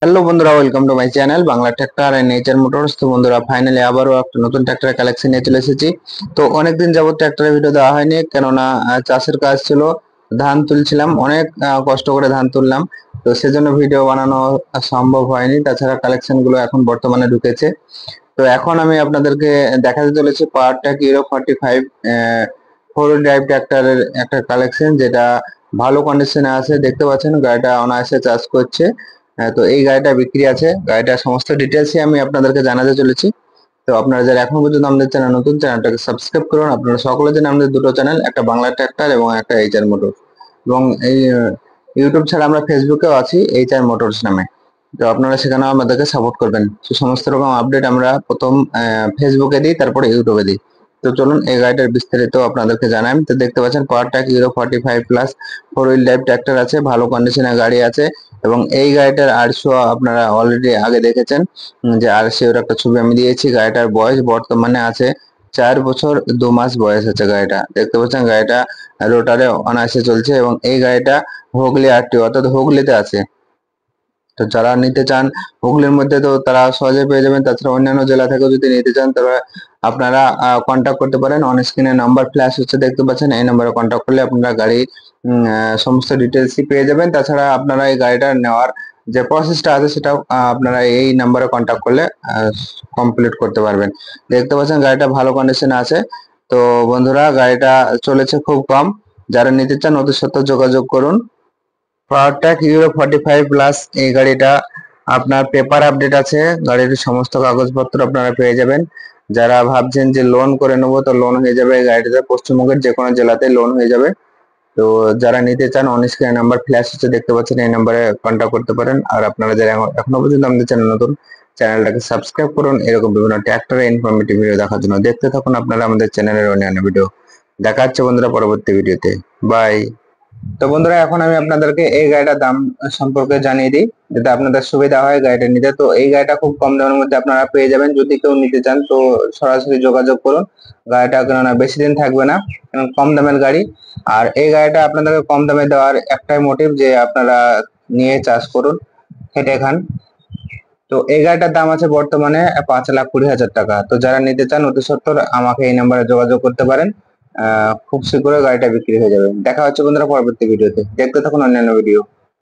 Hello বন্ধুরা, welcome to my channel Bangla tractor and nature motors. তো বন্ধুরা, ফাইনালি আবারও একটা নতুন ট্র্যাক্টরের কালেকশন নিয়ে চলে এসেছি। তো অনেকদিন যাবত ট্র্যাক্টরের ভিডিও দেওয়া হয়নি, কেননা চাষের কাজ ছিল, ধান তুলছিলাম, অনেক কষ্ট করে ধান তুললাম। তো সেজন্য ভিডিও বানানো সম্ভব হয়নি। তাছাড়া কালেকশন গুলো এখন বর্তমানে ঢুকেছে। তো এখন আমি আপনাদেরকে দেখাতে চলেছি পাওয়ারট্র্যাক হিরো 45 ফোর ড্রাইভ ট্র্যাক্টরের একটা কালেকশন, যেটা ভালো কন্ডিশনে আছে। দেখতে পাচ্ছেন গাড়িটা অনায়াসে চাষ করছে। তো এই গাড়িটা বিক্রি আছে। গাড়িটার সমস্ত ডিটেলসই আমি আপনাদেরকে জানাতে চলেছি। তো আপনারা যারা এখন পর্যন্ত আমাদের চ্যানেল নতুন, চ্যানেলটাকে সাবস্ক্রাইব করুন। আপনারা সকলে জানেন আমাদের দুটো চ্যানেল, একটা বাংলা ট্র্যাক্টর এবং একটা এইচআর মোটর। এবং এই ইউটিউব ছাড়া আমরা ফেসবুকেও আছি এইচআর মোটরস নামে। তো আপনারা সেখানেও আমাদেরকে সাপোর্ট করবেন। তো সমস্ত রকম আপডেট আমরা প্রথম ফেসবুকে দিই, তারপরে ইউটিউবে দিই। তো চলুন এই গাড়িটার বিস্তারিত আপনাদেরকে জানাই। তো দেখতে পাচ্ছেন Powertrac Hero 45 plus four wheel drive tractor আছে, ভালো কন্ডিশনের গাড়ি আছে। এবং এই গাড়িটার আরসিও আপনারা অলরেডি আগে দেখেছেন, যে আরসিওর একটা ছবি আমি দিয়েছি। গাড়িটার বয়স বর্তমানে আছে 4 বছর 2 মাস বয়স আছে গাড়িটা। দেখতে পাচ্ছেন গাড়িটা রোটারে অনায়াসে চলছে, এবং এই গাড়িটা হুগলি আরটিও অর্থাৎ হুগলিতে আছে। তো যারা নিতে চান হুগলির মধ্যে, তো তারা সহজে পেয়ে যাবেন। তাছাড়া অন্যান্য জেলা থেকেও যদি নিতে চান, তবে আপনারা কন্ট্যাক্ট করতে পারেন। অন স্ক্রিনে নাম্বার ফ্ল্যাশ হচ্ছে, দেখতে পাচ্ছেন। এই নাম্বারে কন্ট্যাক্ট করলে আপনারা গাড়ির সমস্ত ডিটেলসই পেয়ে যাবেন। তাছাড়া আপনারা এই গাড়িটা নেওয়ার যে প্রসেসটা আছে, সেটাও আপনারা এই নাম্বারে কন্ট্যাক্ট করলে কমপ্লিট করতে পারবেন। দেখতে পাচ্ছেন গাড়িটা ভালো কন্ডিশনে আছে। তো বন্ধুরা, গাড়িটা চলেছে খুব কম। যারা নিতে চান অতি সত্ত্বর যোগাযোগ করুন। পাওয়ারট্র্যাক হিরো 45 প্লাস এই গাড়িটা আপনার পেপার আপডেট আছে। গাড়ির সমস্ত কাগজপত্র আপনারা পেয়ে যাবেন। যারা ভাবছেন যে লোন করে নেবো, তো লোন হয়ে যাবে এই গাড়িটাতে। পশ্চিমবঙ্গের যে কোনো জেলাতে লোন হয়ে যাবে। তো যারা নিতে চান, অন স্ক্রিনে নাম্বার ফ্ল্যাশ হচ্ছে, দেখতে পাচ্ছেন। এই নাম্বারে কন্ট্যাক্ট করতে পারেন। আর আপনারা যারা এখনো পর্যন্ত আমাদের চ্যানেল নতুন, চ্যানেলটাকে সাবস্ক্রাইব করুন এরকম বিভিন্ন ট্র্যাক্টরের ইনফরমেটিভ ভিডিও দেখার জন্য। দেখতে থাকুন আপনারা আমাদের চ্যানেলের অন্যান্য ভিডিও। দেখা হচ্ছে বন্ধুরা পরবর্তী ভিডিওতে। বাই। তো বন্ধুরা, এখন আমি আপনাদেরকে এই গাড়িটার দাম সম্পর্কে জানিয়ে দিই, যাতে আপনাদের সুবিধা হয় গাড়িটা নিতে। তো এই গাড়িটা খুব কম দামের মধ্যে আপনারা পেয়ে যাবেন। যদি কেউ নিতে চান, তো সরাসরি যোগাযোগ করুন। গাড়িটা কেননা বেশি দিন থাকবে না, কারণ কম দামের গাড়ি। আর এই গাড়িটা আপনাদেরকে কম দামে দেওয়ার একটাই মোটিভ, যে আপনারা নিয়ে চাষ করুন, খেটে খান। তো এই গাড়িটার দাম আছে বর্তমানে 5,20,000 টাকা। তো যারা নিতে চান অতি সত্বর আমাকে এই নাম্বারে যোগাযোগ করতে পারেন। খুব শীঘ্রই গাড়িটা বিক্রি হয়ে যাবে। দেখা হচ্ছে বন্ধুরা পরবর্তী ভিডিওতে। দেখতে থাকুন অন্যান্য ভিডিও।